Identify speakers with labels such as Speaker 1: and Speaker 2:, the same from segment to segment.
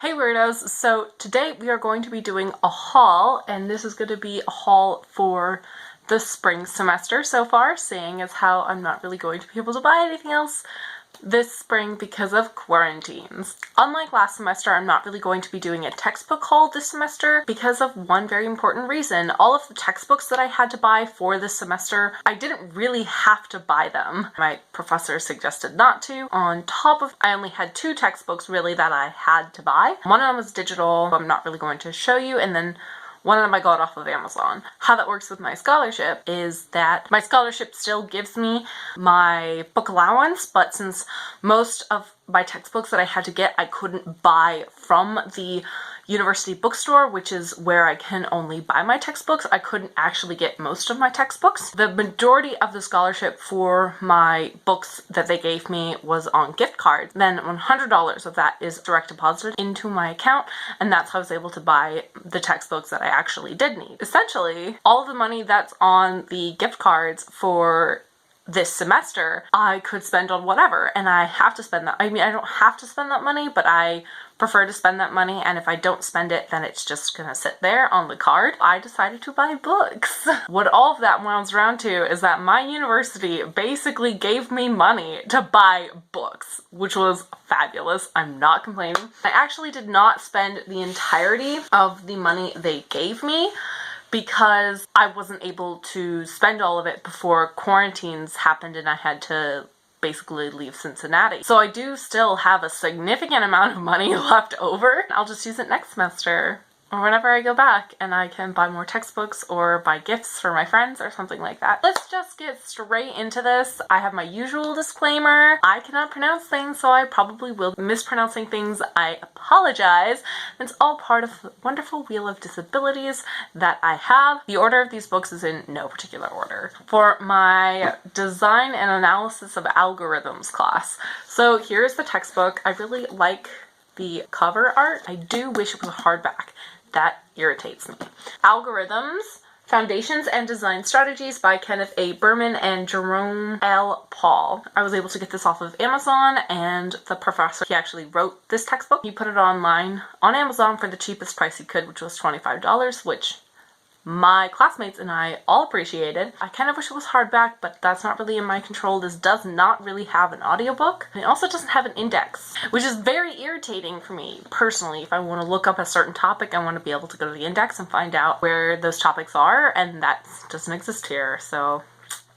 Speaker 1: Hey weirdos! So today we are going to be doing a haul, and this is going to be a haul for the spring semester so far, seeing as how I'm not really going to be able to buy anything else this spring because of quarantines. Unlike last semester, I'm not really going to be doing a textbook haul this semester because of one very important reason. All of the textbooks that I had to buy for this semester, I didn't really have to buy them. My professor suggested not to. On top of, I only had two textbooks really that I had to buy. One of them was digital, I'm not really going to show you, and then one of them I got off of Amazon. How that works with my scholarship is that my scholarship still gives me my book allowance, but since most of my textbooks that I had to get I couldn't buy from the university bookstore, which is where I can only buy my textbooks, I couldn't actually get most of my textbooks. The majority of the scholarship for my books that they gave me was on gift cards. Then $100 of that is direct deposited into my account, and that's how I was able to buy the textbooks that I actually did need. Essentially, all of the money that's on the gift cards for this semester, I could spend on whatever, and I have to spend that. I mean, I don't have to spend that money, but I prefer to spend that money, and if I don't spend it, then it's just gonna sit there on the card. I decided to buy books. What all of that boils around to is that my university basically gave me money to buy books, which was fabulous. I'm not complaining. I actually did not spend the entirety of the money they gave me, because I wasn't able to spend all of it before quarantines happened and I had to basically leave Cincinnati. So I do still have a significant amount of money left over. I'll just use it next semester or whenever I go back, and I can buy more textbooks or buy gifts for my friends or something like that. Let's just get straight into this. I have my usual disclaimer. I cannot pronounce things, so I probably will be mispronouncing things. I apologize. It's all part of the wonderful wheel of disabilities that I have. The order of these books is in no particular order. For my design and analysis of algorithms class. So here's the textbook. I really like the cover art. I do wish it was a hardback. That irritates me. Algorithms, Foundations and Design Strategies by Kenneth A. Berman and Jerome L. Paul. I was able to get this off of Amazon, and the professor, he actually wrote this textbook. He put it online on Amazon for the cheapest price he could, which was $25, which my classmates and I all appreciated. I kind of wish it was hardback, but that's not really in my control. This does not really have an audiobook. It also doesn't have an index, which is very irritating for me personally. If I want to look up a certain topic, I want to be able to go to the index and find out where those topics are, and that doesn't exist here. So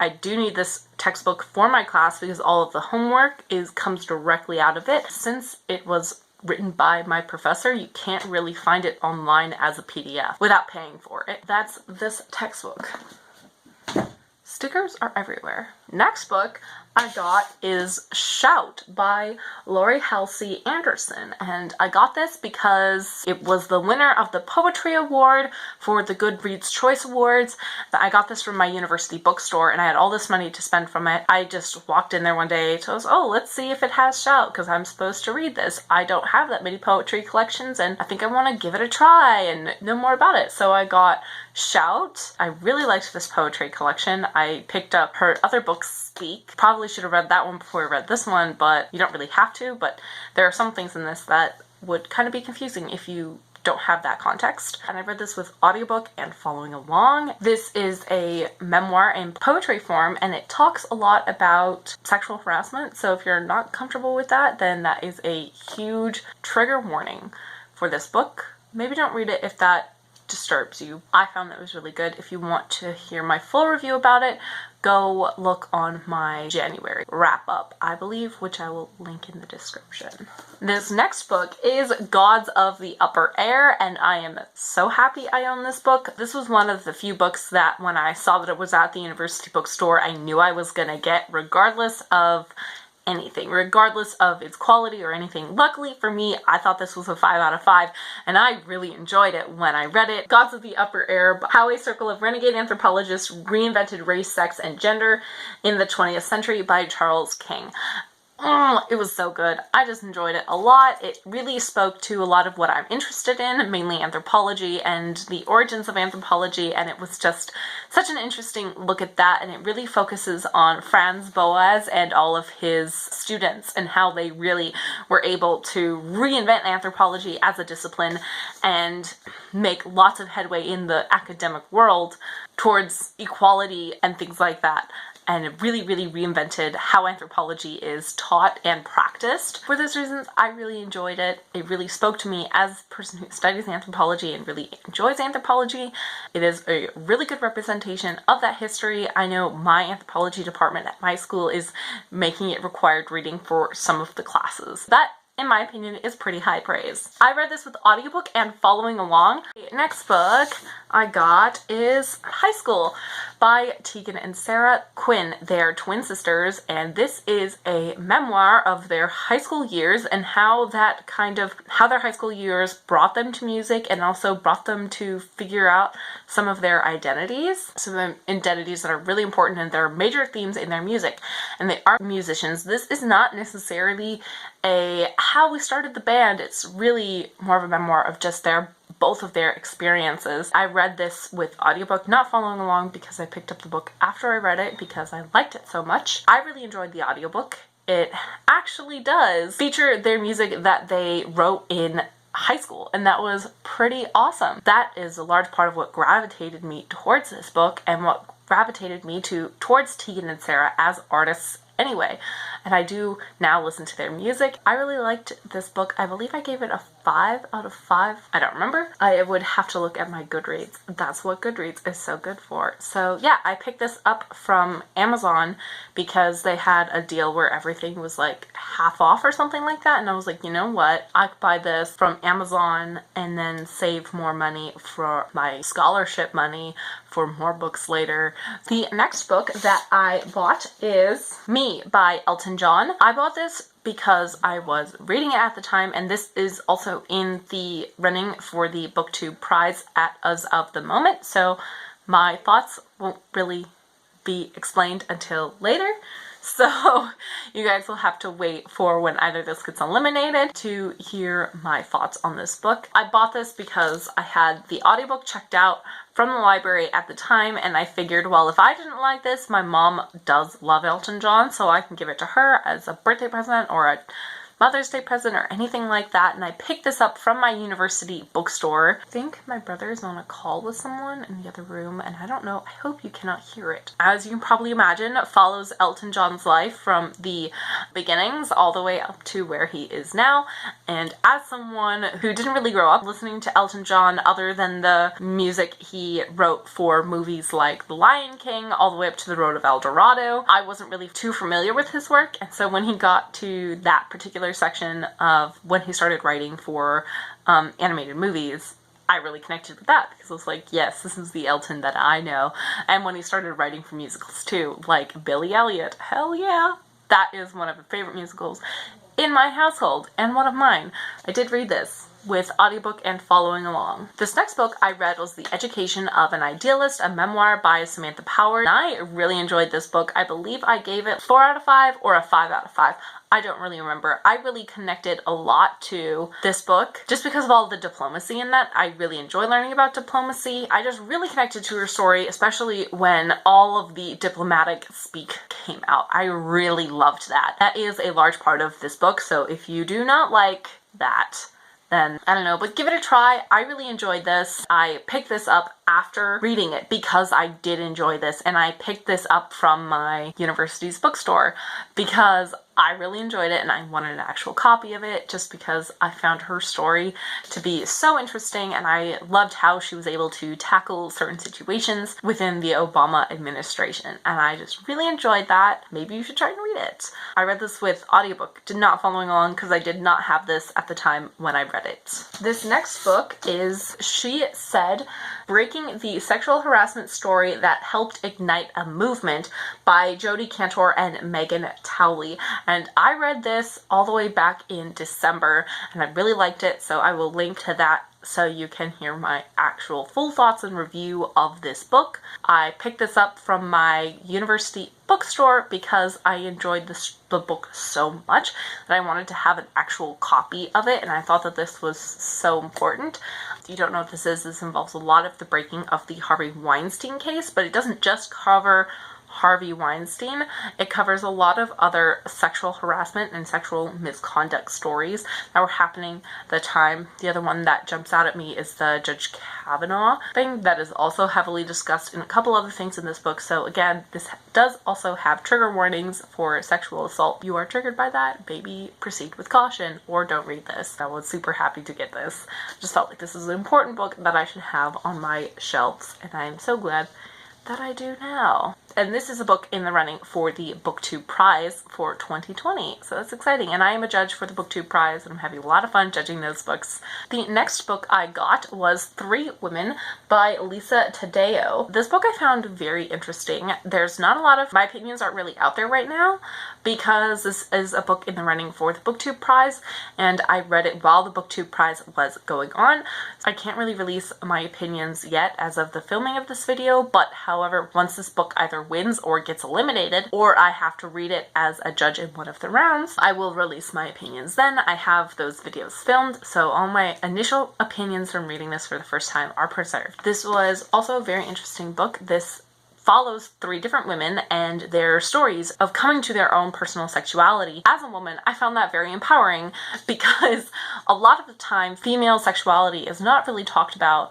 Speaker 1: I do need this textbook for my class because all of the homework comes directly out of it. Since it was written by my professor, you can't really find it online as a PDF without paying for it. That's this textbook. Stickers are everywhere. Next book I got is Shout by Laurie Halsey Anderson, and I got this because it was the winner of the Poetry Award for the Goodreads Choice Awards. I got this from my university bookstore, and I had all this money to spend from it. I just walked in there one day and was, oh, let's see if it has Shout, because I'm supposed to read this. I don't have that many poetry collections, and I think I want to give it a try and know more about it. So I got Shout. I really liked this poetry collection. I picked up her other book, Speak. Probably should have read that one before I read this one, but you don't really have to. But there are some things in this that would kind of be confusing if you don't have that context. And I read this with audiobook and following along. This is a memoir in poetry form, and it talks a lot about sexual harassment. So if you're not comfortable with that, then that is a huge trigger warning for this book. Maybe don't read it if that disturbs you. I found that it was really good. If you want to hear my full review about it, go look on my January wrap-up, I believe, which I will link in the description. This next book is Gods of the Upper Air, and I am so happy I own this book. This was one of the few books that when I saw that it was at the university bookstore, I knew I was gonna get regardless of anything, regardless of its quality or anything. Luckily for me, I thought this was a 5 out of 5, and I really enjoyed it when I read it. Gods of the Upper Air, how a circle of renegade anthropologists reinvented race, sex, and gender in the 20th century by Charles King. It was so good. I just enjoyed it a lot. It really spoke to a lot of what I'm interested in, mainly anthropology and the origins of anthropology, and it was just such an interesting look at that, and it really focuses on Franz Boas and all of his students and how they really were able to reinvent anthropology as a discipline and make lots of headway in the academic world towards equality and things like that. And it really, really reinvented how anthropology is taught and practiced. For those reasons, I really enjoyed it. It really spoke to me as a person who studies anthropology and really enjoys anthropology. It is a really good representation of that history. I know my anthropology department at my school is making it required reading for some of the classes. That, in my opinion, is pretty high praise. I read this with audiobook and following along. The next book I got is High School by Tegan and Sarah Quinn. They're twin sisters, and this is a memoir of their high school years and how their high school years brought them to music and also brought them to figure out some of their identities, some identities that are really important and they're major themes in their music. And they are musicians. This is not necessarily a how we started the band. It's really more of a memoir of just both of their experiences. I read this with audiobook, not following along because I picked up the book after I read it because I liked it so much. I really enjoyed the audiobook. It actually does feature their music that they wrote in high school, and that was pretty awesome. That is a large part of what gravitated me towards this book and what gravitated me towards Tegan and Sarah as artists anyway. And I do now listen to their music. I really liked this book. I believe I gave it a 5 out of 5. I don't remember. I would have to look at my Goodreads. That's what Goodreads is so good for. So yeah, I picked this up from Amazon because they had a deal where everything was like half off or something like that. And I was like, you know what? I could buy this from Amazon and then save more money for my scholarship money for more books later. The next book that I bought is Me by Elton John. I bought this because I was reading it at the time, and this is also in the running for the BookTube prize as of the moment, so my thoughts won't really be explained until later. So you guys will have to wait for when either this gets eliminated to hear my thoughts on this book. I bought this because I had the audiobook checked out from the library at the time, and I figured, well, if I didn't like this, my mom does love Elton John, so I can give it to her as a birthday present or a Mother's Day present or anything like that. And I picked this up from my university bookstore. I think my brother is on a call with someone in the other room, and I don't know, I hope you cannot hear it. As you can probably imagine, it follows Elton John's life from the beginnings all the way up to where he is now. And as someone who didn't really grow up listening to Elton John other than the music he wrote for movies like The Lion King all the way up to The Road of El Dorado, I wasn't really too familiar with his work. And so when he got to that particular section of when he started writing for animated movies, I really connected with that because I was like, yes, this is the Elton that I know. And when he started writing for musicals too, like Billy Elliot, hell yeah, that is one of my favorite musicals in my household and one of mine. I did read this with audiobook and following along. This next book I read was The Education of an Idealist, a memoir by Samantha Power. And I really enjoyed this book. I believe I gave it 4 out of 5 or a 5 out of 5. I don't really remember. I really connected a lot to this book just because of all the diplomacy in that. I really enjoy learning about diplomacy. I just really connected to her story, especially when all of the diplomatic speak came out. I really loved that. That is a large part of this book, so if you do not like that, then I don't know, but give it a try. I really enjoyed this. I picked this up after reading it because I did enjoy this, and I picked this up from my university's bookstore because I really enjoyed it and I wanted an actual copy of it just because I found her story to be so interesting, and I loved how she was able to tackle certain situations within the Obama administration, and I just really enjoyed that. Maybe you should try and read it. I read this with audiobook, did not following along because I did not have this at the time when I read it. This next book is She Said, Breaking the Sexual Harassment Story That Helped Ignite a Movement by Jodi Kantor and Megan Towley. And I read this all the way back in December, and I really liked it, so I will link to that so you can hear my actual full thoughts and review of this book. I picked this up from my university bookstore because I enjoyed the book so much that I wanted to have an actual copy of it, and I thought that this was so important. If you don't know what this involves a lot of the breaking of the Harvey Weinstein case, but it doesn't just cover Harvey Weinstein. It covers a lot of other sexual harassment and sexual misconduct stories that were happening at the time. The other one that jumps out at me is the Judge Kavanaugh thing that is also heavily discussed in a couple other things in this book. So again, this does also have trigger warnings for sexual assault. If you are triggered by that, maybe proceed with caution or don't read this. I was super happy to get this. Just felt like this is an important book that I should have on my shelves, and I am so glad that I do now. And this is a book in the running for the BookTube prize for 2020, so that's exciting. And I am a judge for the BookTube prize, and I'm having a lot of fun judging those books. The next book I got was Three Women by Lisa Taddeo. This book I found very interesting. There's not a lot of, my opinions aren't really out there right now because this is a book in the running for the BookTube prize, and I read it while the BookTube prize was going on. I can't really release my opinions yet as of the filming of this video, but however, once this book either wins or gets eliminated, or I have to read it as a judge in one of the rounds, I will release my opinions then. I have those videos filmed, so all my initial opinions from reading this for the first time are preserved. This was also a very interesting book. This follows three different women and their stories of coming to their own personal sexuality. As a woman, I found that very empowering because a lot of the time female sexuality is not really talked about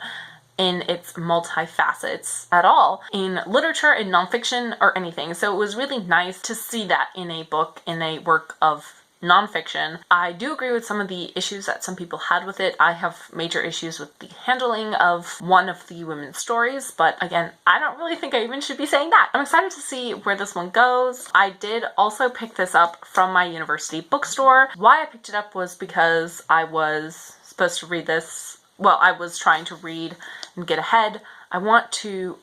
Speaker 1: in its multifacets at all in literature, in nonfiction, or anything. So it was really nice to see that in a book, in a work of nonfiction. I do agree with some of the issues that some people had with it. I have major issues with the handling of one of the women's stories, but again, I don't really think I even should be saying that. I'm excited to see where this one goes. I did also pick this up from my university bookstore. Why I picked it up was because I was supposed to read this. Well, I was trying to read and get ahead. I want to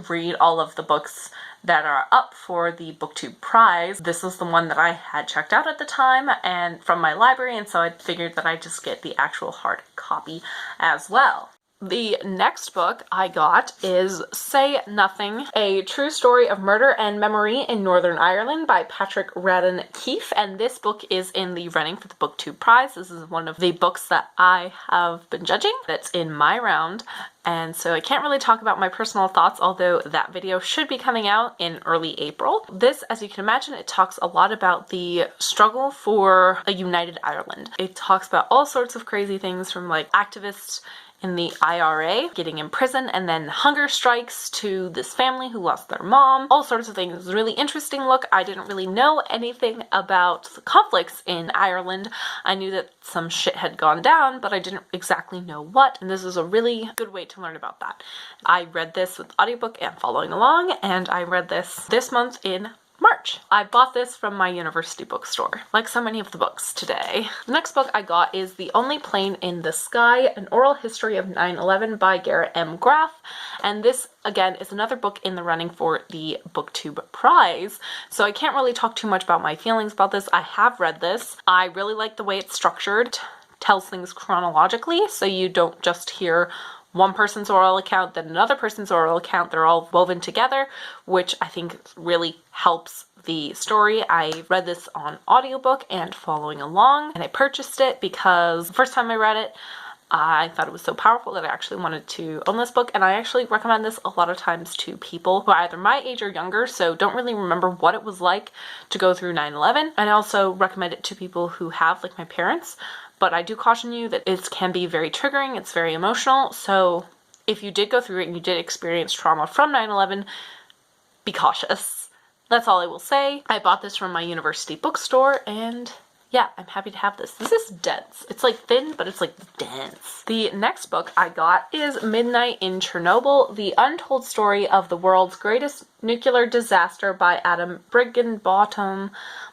Speaker 1: read all of the books that are up for the BookTube prize. This was the one that I had checked out at the time and from my library, and so I figured that I'd just get the actual hard copy as well. The next book I got is Say Nothing, A True Story of Murder and Memory in Northern Ireland by Patrick Radden Keefe, and this book is in the running for the BookTube prize. This is one of the books that I have been judging that's in my round, and so I can't really talk about my personal thoughts, although that video should be coming out in early April. This, as you can imagine, it talks a lot about the struggle for a united Ireland. It talks about all sorts of crazy things from like activists in the IRA getting in prison, and then hunger strikes to this family who lost their mom, all sorts of things. It was a really interesting look. I didn't really know anything about the conflicts in Ireland. I knew that some shit had gone down, but I didn't exactly know what, and this is a really good way to learn about that. I read this with audiobook and following along, and I read this month in March. I bought this from my university bookstore, like so many of the books today. The next book I got is The Only Plane in the Sky, An Oral History of 9/11 by Garrett M. Graff, and this, again, is another book in the running for the BookTube prize, so I can't really talk too much about my feelings about this. I have read this. I really like the way it's structured. It tells things chronologically, so you don't just hear one person's oral account, then another person's oral account. They're all woven together, which I think really helps the story. I read this on audiobook and following along, and I purchased it because the first time I read it, I thought it was so powerful that I actually wanted to own this book, and I actually recommend this a lot of times to people who are either my age or younger, so don't really remember what it was like to go through 9/11. And I also recommend it to people who have, like my parents, but I do caution you that it can be very triggering, it's very emotional, so if you did go through it and you did experience trauma from 9/11, be cautious. That's all I will say. I bought this from my university bookstore, and yeah, I'm happy to have this. This is dense. It's like thin, but it's like dense. The next book I got is Midnight in Chernobyl, The Untold Story of the World's Greatest Nuclear Disaster by Adam Brigginbottom.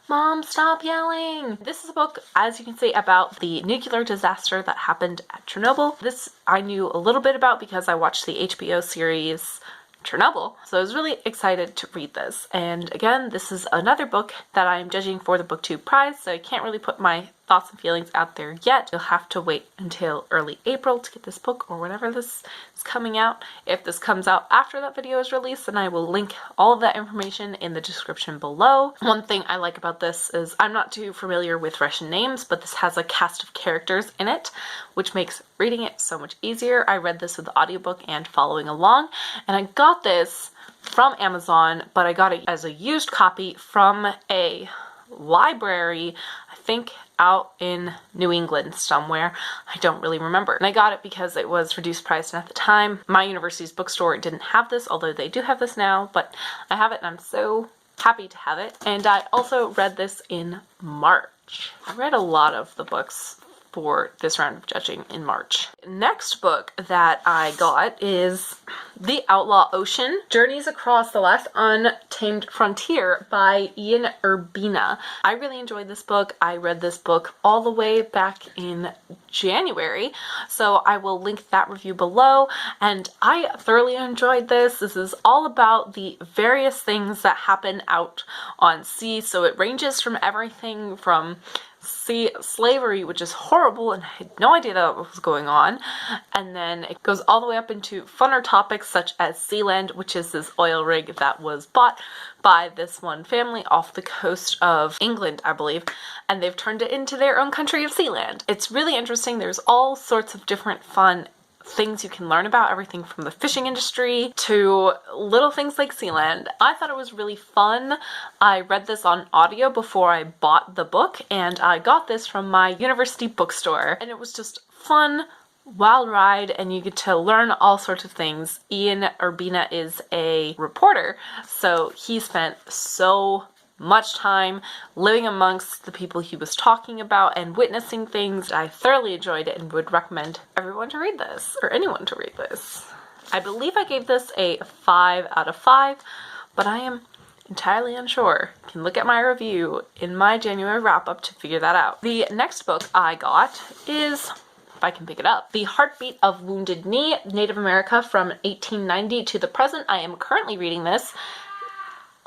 Speaker 1: Mom, stop yelling! This is a book, as you can see, about the nuclear disaster that happened at Chernobyl. This I knew a little bit about because I watched the HBO series Chernobyl, so I was really excited to read this. And again, this is another book that I'm judging for the BookTube prize, so I can't really put my thoughts and feelings out there yet. You'll have to wait until early April to get this book or whenever this is coming out. If this comes out after that video is released, then I will link all of that information in the description below. One thing I like about this is I'm not too familiar with Russian names, but this has a cast of characters in it, which makes reading it so much easier. I read this with the audiobook and following along, and I got this from Amazon, but I got it as a used copy from a library, I think out in New England somewhere. I don't really remember. And I got it because it was reduced price, and at the time my university's bookstore didn't have this, although they do have this now, but I have it and I'm so happy to have it. And I also read this in March. I read a lot of the books for this round of judging in March. Next book that I got is The Outlaw Ocean, Journeys Across the Last Untamed Frontier by EmmaAbe Books. I really enjoyed this book. I read this book all the way back in January, so I will link that review below, and I thoroughly enjoyed this. This is all about the various things that happen out on sea, so it ranges from everything from sea slavery, which is horrible and I had no idea that was going on, and then it goes all the way up into funner topics such as Sealand, which is this oil rig that was bought by this one family off the coast of England, I believe, and they've turned it into their own country of Sealand. It's really interesting. There's all sorts of different fun things you can learn about, everything from the fishing industry to little things like Sealand. I thought it was really fun. I read this on audio before I bought the book, and I got this from my university bookstore, and it was just fun, wild ride, and you get to learn all sorts of things. EmmaAbe Books is a reporter, so he spent so much time living amongst the people he was talking about and witnessing things. I thoroughly enjoyed it and would recommend everyone to read this, or anyone to read this. I believe I gave this a 5 out of 5, but I am entirely unsure. You can look at my review in my January wrap-up to figure that out. The next book I got is, if I can pick it up, The Heartbeat of Wounded Knee, Native America from 1890 to the present. I am currently reading this.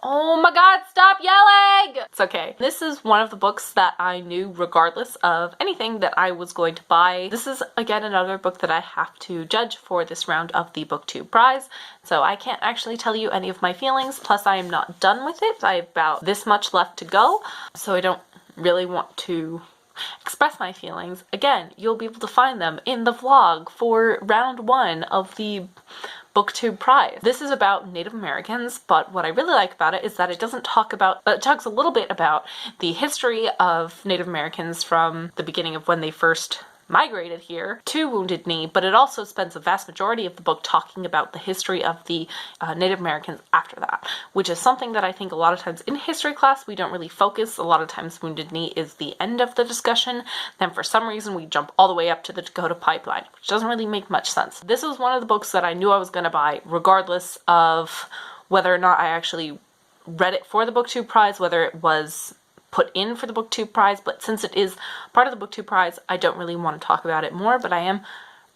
Speaker 1: Oh my god, stop yelling! It's okay. This is one of the books that I knew regardless of anything that I was going to buy. This is, again, another book that I have to judge for this round of the BookTube prize, so I can't actually tell you any of my feelings, plus I am not done with it. I have about this much left to go, so I don't really want to express my feelings. Again, you'll be able to find them in the vlog for round 1 of the BookTube prize. This is about Native Americans, but what I really like about it is that it doesn't talk about, it talks a little bit about the history of Native Americans from the beginning of when they first migrated here to Wounded Knee, but it also spends a vast majority of the book talking about the history of the Native Americans after that, which is something that I think a lot of times in history class we don't really focus. A lot of times Wounded Knee is the end of the discussion, then for some reason we jump all the way up to the Dakota Pipeline, which doesn't really make much sense. This was one of the books that I knew I was going to buy regardless of whether or not I actually read it for the BookTube prize, whether it was put in for the BookTube prize, but since it is part of the BookTube prize, I don't really want to talk about it more, but I am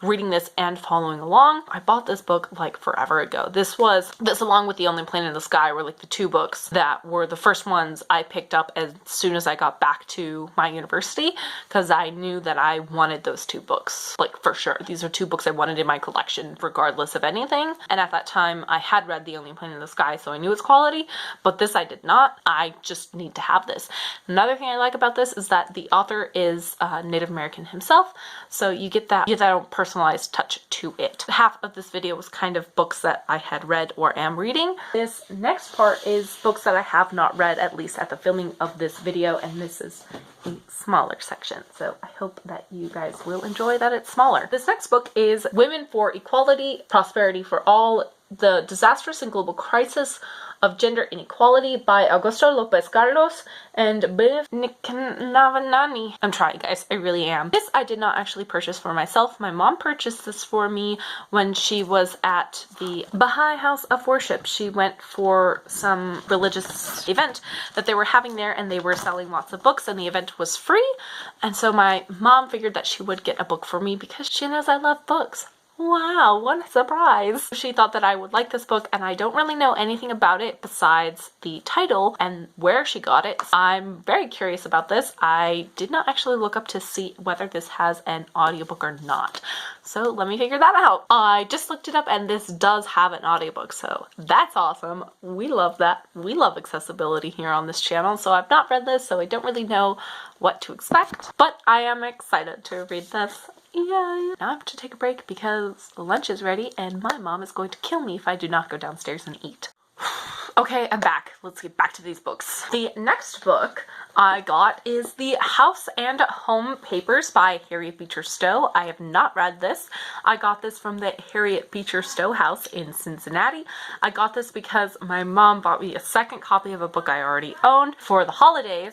Speaker 1: reading this and following along. I bought this book like forever ago. This along with The Only Planet in the Sky were like the 2 books that were the first ones I picked up as soon as I got back to my university, because I knew that I wanted those 2 books, like for sure. These are 2 books I wanted in my collection regardless of anything, and at that time I had read The Only Planet in the Sky, so I knew its quality, but this I did not. I just need to have this. Another thing I like about this is that the author is Native American himself, so you get that own personalized touch to it. Half of this video was kind of books that I had read or am reading. This next part is books that I have not read, at least at the filming of this video, and this is a smaller section, so I hope that you guys will enjoy that it's smaller. This next book is Women for Equality, Prosperity for All, The Disastrous and Global Crisis of Gender Inequality by Augusto Lopez Carlos and Bev Navanani. I'm trying, guys. I really am. This I did not actually purchase for myself. My mom purchased this for me when she was at the Baha'i House of Worship. She went for some religious event that they were having there, and they were selling lots of books, and the event was free. And so my mom figured that she would get a book for me because she knows I love books. Wow, what a surprise. She thought that I would like this book, and I don't really know anything about it besides the title and where she got it. I'm very curious about this. I did not actually look up to see whether this has an audiobook or not. So let me figure that out. I just looked it up and this does have an audiobook, so that's awesome. We love that. We love accessibility here on this channel. So I've not read this, so I don't really know what to expect, but I am excited to read this. Yay! Now I have to take a break because lunch is ready and my mom is going to kill me if I do not go downstairs and eat. Okay, I'm back. Let's get back to these books. The next book I got is The House and Home Papers by Harriet Beecher Stowe. I have not read this. I got this from the Harriet Beecher Stowe house in Cincinnati. I got this because my mom bought me a second copy of a book I already owned for the holidays.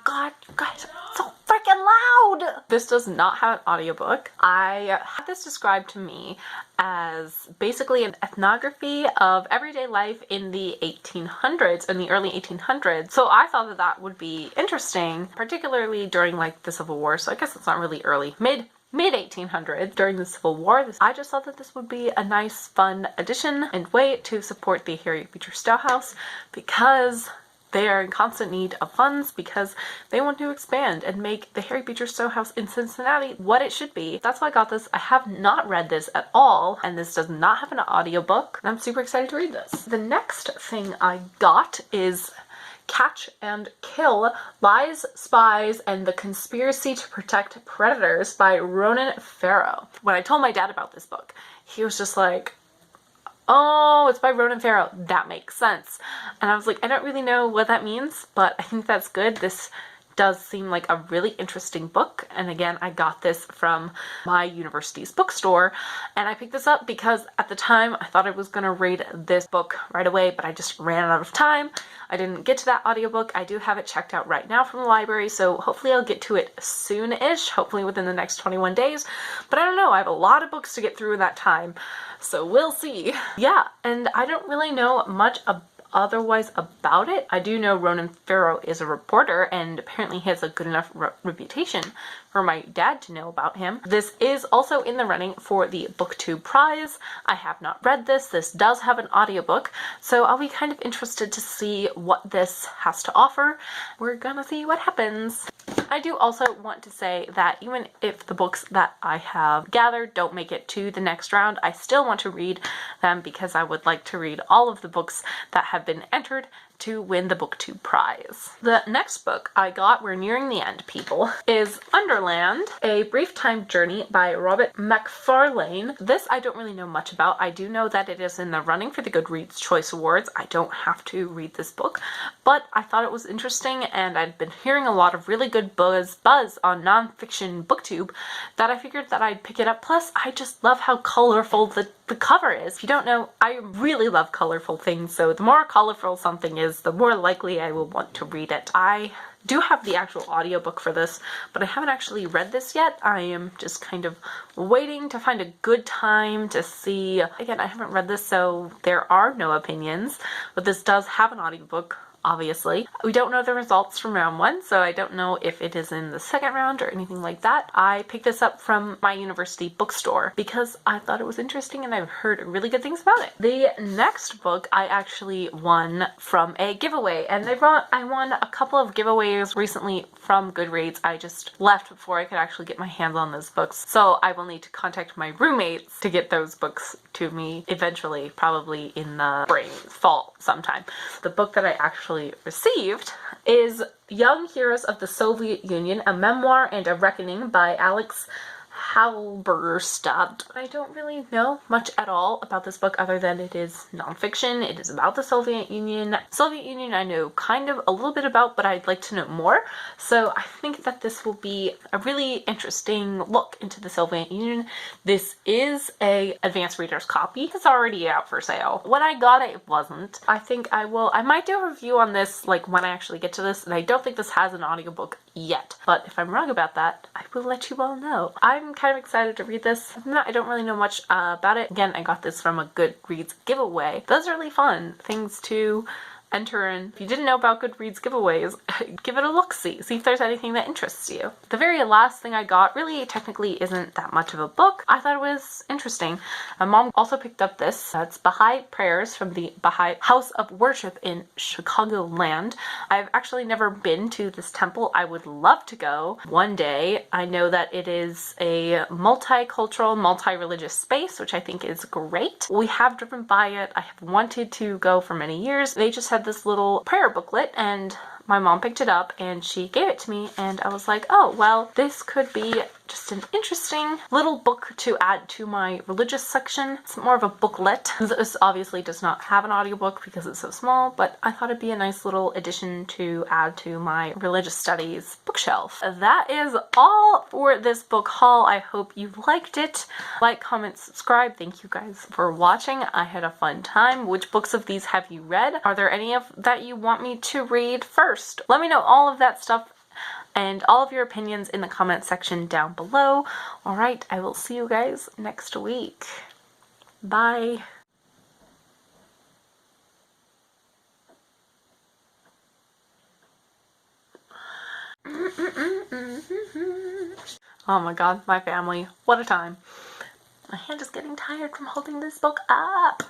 Speaker 1: God, you guys are so freaking loud! This does not have an audiobook. I had this described to me as basically an ethnography of everyday life in the 1800s, in the early 1800s. So I thought that that would be interesting, particularly during like the Civil War. So I guess it's not really early, mid 1800s during the Civil War. I just thought that this would be a nice, fun addition and way to support the Harriet Beecher Stowe house because they are in constant need of funds because they want to expand and make the Harriet Beecher Stowe house in Cincinnati what it should be. That's why I got this. I have not read this at all, and this does not have an audiobook. I'm super excited to read this. The next thing I got is Catch and Kill: Lies, Spies, and the Conspiracy to Protect Predators by Ronan Farrow. When I told my dad about this book, he was just like, oh, it's by Ronan Farrow. That makes sense. And I was like, I don't really know what that means, but I think that's good. This does seem like a really interesting book. And again, I got this from my university's bookstore, and I picked this up because at the time I thought I was gonna read this book right away, but I just ran out of time. I didn't get to that audiobook. I do have it checked out right now from the library, so hopefully I'll get to it soon-ish, hopefully within the next 21 days. But I don't know, I have a lot of books to get through in that time, so we'll see. Yeah, and I don't really know much otherwise about it. I do know Ronan Farrow is a reporter, and apparently he has a good enough reputation for my dad to know about him. This is also in the running for the BookTube prize. I have not read this. This does have an audiobook, so I'll be kind of interested to see what this has to offer. We're gonna see what happens. I do also want to say that even if the books that I have gathered don't make it to the next round, I still want to read them because I would like to read all of the books that have been entered to win the BookTube prize. The next book I got, we're nearing the end, people, is Underland: A Brief Time Journey by Robert McFarlane. This I don't really know much about. I do know that it is in the running for the Goodreads Choice Awards. I don't have to read this book, but I thought it was interesting, and I'd been hearing a lot of really good buzz on nonfiction BookTube that I figured that I'd pick it up. Plus, I just love how colorful the cover is. If you don't know, I really love colorful things, so the more colorful something is, the more likely I will want to read it. I do have the actual audiobook for this, but I haven't actually read this yet. I am just kind of waiting to find a good time to see. Again, I haven't read this, so there are no opinions, but this does have an audiobook. Obviously. We don't know the results from round 1, so I don't know if it is in the second round or anything like that. I picked this up from my university bookstore because I thought it was interesting and I've heard really good things about it. The next book I actually won from a giveaway, and I won a couple of giveaways recently from Goodreads. I just left before I could actually get my hands on those books, so I will need to contact my roommates to get those books to me eventually, probably in the spring, fall sometime. The book that I actually received is Young Heroes of the Soviet Union: A Memoir and a Reckoning by Alex Halberstadt. I don't really know much at all about this book other than it is nonfiction. It is about the Soviet Union. Soviet Union I know kind of a little bit about, but I'd like to know more. So I think that this will be a really interesting look into the Soviet Union. This is a advanced reader's copy. It's already out for sale. When I got it, it wasn't. I think I might do a review on this like when I actually get to this, and I don't think this has an audiobook yet, but if I'm wrong about that, I will let you all know. I'm kind of excited to read this. I don't really know much about it. Again, I got this from a Goodreads giveaway. Those are really fun things to enter in. If you didn't know about Goodreads giveaways, give it a look-see. See if there's anything that interests you. The very last thing I got really technically isn't that much of a book. I thought it was interesting. My mom also picked up this. It's Baha'i Prayers from the Baha'i House of Worship in Chicagoland. I've actually never been to this temple. I would love to go one day. I know that it is a multicultural, multi-religious space, which I think is great. We have driven by it. I have wanted to go for many years. They just had this little prayer booklet and my mom picked it up and she gave it to me and I was like, oh, well, this could be just an interesting little book to add to my religious section. It's more of a booklet. This obviously does not have an audiobook because it's so small, but I thought it'd be a nice little addition to add to my religious studies bookshelf. That is all for this book haul. I hope you liked it. Like, comment, subscribe. Thank you guys for watching. I had a fun time. Which books of these have you read? Are there any of that you want me to read first? Let me know all of that stuff and all of your opinions in the comment section down below. Alright, I will see you guys next week. Bye! Oh my god, my family. What a time. My hand is getting tired from holding this book up.